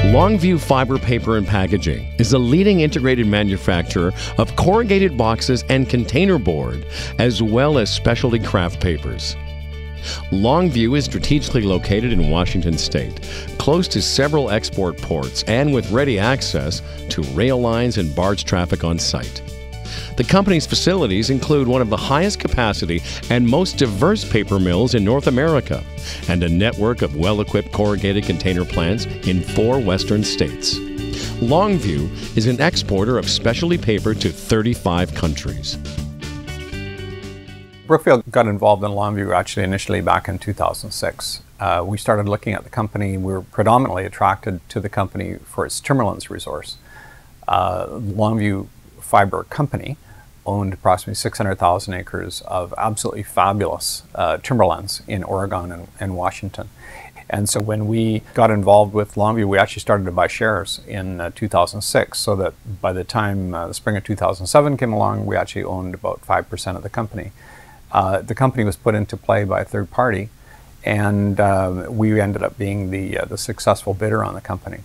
Longview Fiber Paper and Packaging is a leading integrated manufacturer of corrugated boxes and container board, as well as specialty craft papers. Longview is strategically located in Washington State, close to several export ports and with ready access to rail lines and barge traffic on site. The company's facilities include one of the highest capacity and most diverse paper mills in North America and a network of well-equipped corrugated container plants in 4 western states. Longview is an exporter of specialty paper to 35 countries. Brookfield got involved in Longview actually initially back in 2006. We started looking at the company. We were predominantly attracted to the company for its timberlands resource. Longview Fiber Company owned approximately 600,000 acres of absolutely fabulous timberlands in Oregon and Washington. And so when we got involved with Longview, we actually started to buy shares in 2006, so that by the time the spring of 2007 came along, we actually owned about 5% of the company. The company was put into play by a third party, and we ended up being the successful bidder on the company.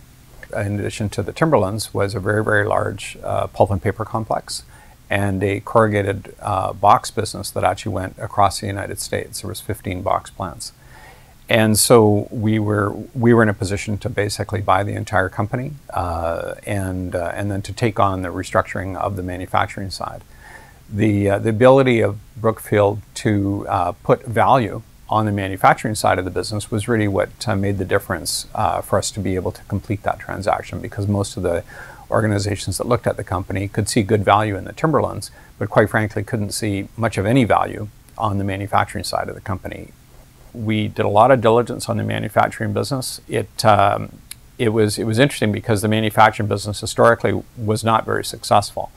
In addition to the timberlands was a very, very large pulp and paper complex and a corrugated box business that actually went across the United States. There was 15 box plants. And so we were in a position to basically buy the entire company and then to take on the restructuring of the manufacturing side. The ability of Brookfield to put value on the manufacturing side of the business was really what made the difference for us to be able to complete that transaction, because most of the organizations that looked at the company could see good value in the timberlands, but quite frankly couldn't see much of any value on the manufacturing side of the company. We did a lot of diligence on the manufacturing business. It was interesting because the manufacturing business historically was not very successful.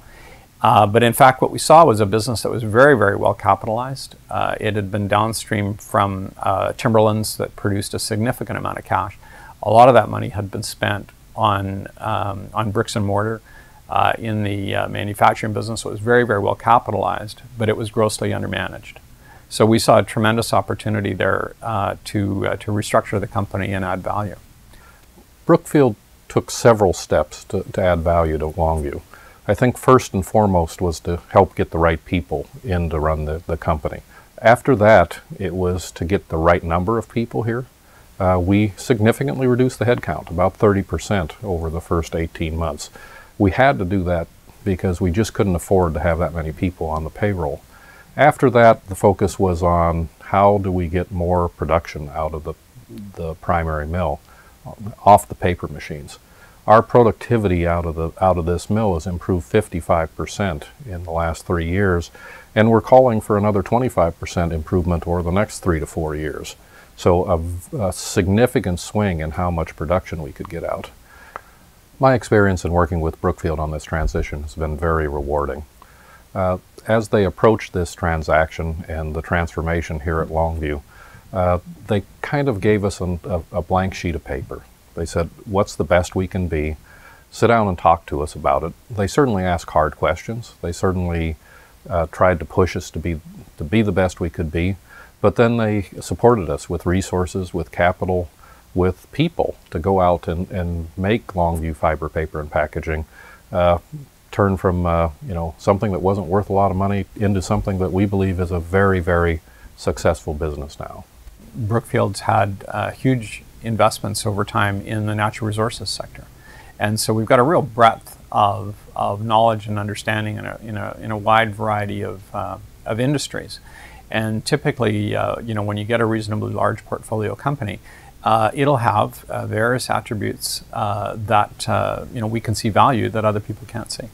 But in fact, what we saw was a business that was very, very well capitalized. It had been downstream from timberlands that produced a significant amount of cash. A lot of that money had been spent on bricks and mortar in the manufacturing business. It was very, very well capitalized, but it was grossly undermanaged. So we saw a tremendous opportunity there to restructure the company and add value. Brookfield took several steps to add value to Longview. I think first and foremost was to help get the right people in to run the company. After that, it was to get the right number of people here. We significantly reduced the headcount, about 30% over the first 18 months. We had to do that because we just couldn't afford to have that many people on the payroll. After that, the focus was on how do we get more production out of the primary mill, off the paper machines. Our productivity out of this mill has improved 55% in the last 3 years, and we're calling for another 25% improvement over the next 3 to 4 years. So a significant swing in how much production we could get out. My experience in working with Brookfield on this transition has been very rewarding. As they approached this transaction and the transformation here at Longview, they kind of gave us a blank sheet of paper. They said, what's the best we can be? Sit down and talk to us about it. They certainly asked hard questions. They certainly tried to push us to be the best we could be. But then they supported us with resources, with capital, with people to go out and make Longview Fiber Paper and Packaging turn from something that wasn't worth a lot of money into something that we believe is a very, very successful business now. Brookfield's had huge investments over time in the natural resources sector, and so we've got a real breadth of knowledge and understanding in a wide variety of industries. And typically, when you get a reasonably large portfolio company, it'll have various attributes that we can see value that other people can't see.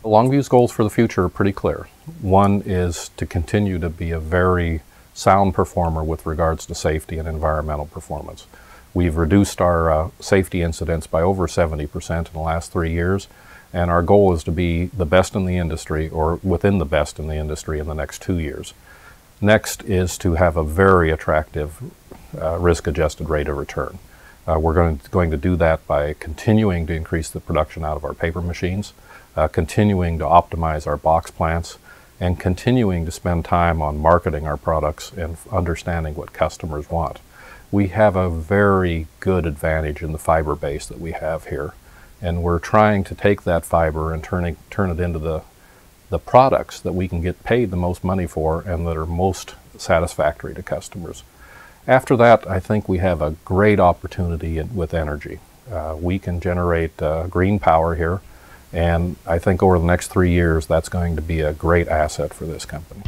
Longview's goals for the future are pretty clear. One is to continue to be a very sound performer with regards to safety and environmental performance. We've reduced our safety incidents by over 70% in the last 3 years, and our goal is to be the best in the industry or within the best in the industry in the next 2 years. Next is to have a very attractive risk-adjusted rate of return. We're going to do that by continuing to increase the production out of our paper machines, continuing to optimize our box plants, and continuing to spend time on marketing our products and understanding what customers want. We have a very good advantage in the fiber base that we have here. And we're trying to take that fiber and turn it into the products that we can get paid the most money for and that are most satisfactory to customers. After that, I think we have a great opportunity with energy. We can generate green power here, and I think over the next 3 years that's going to be a great asset for this company.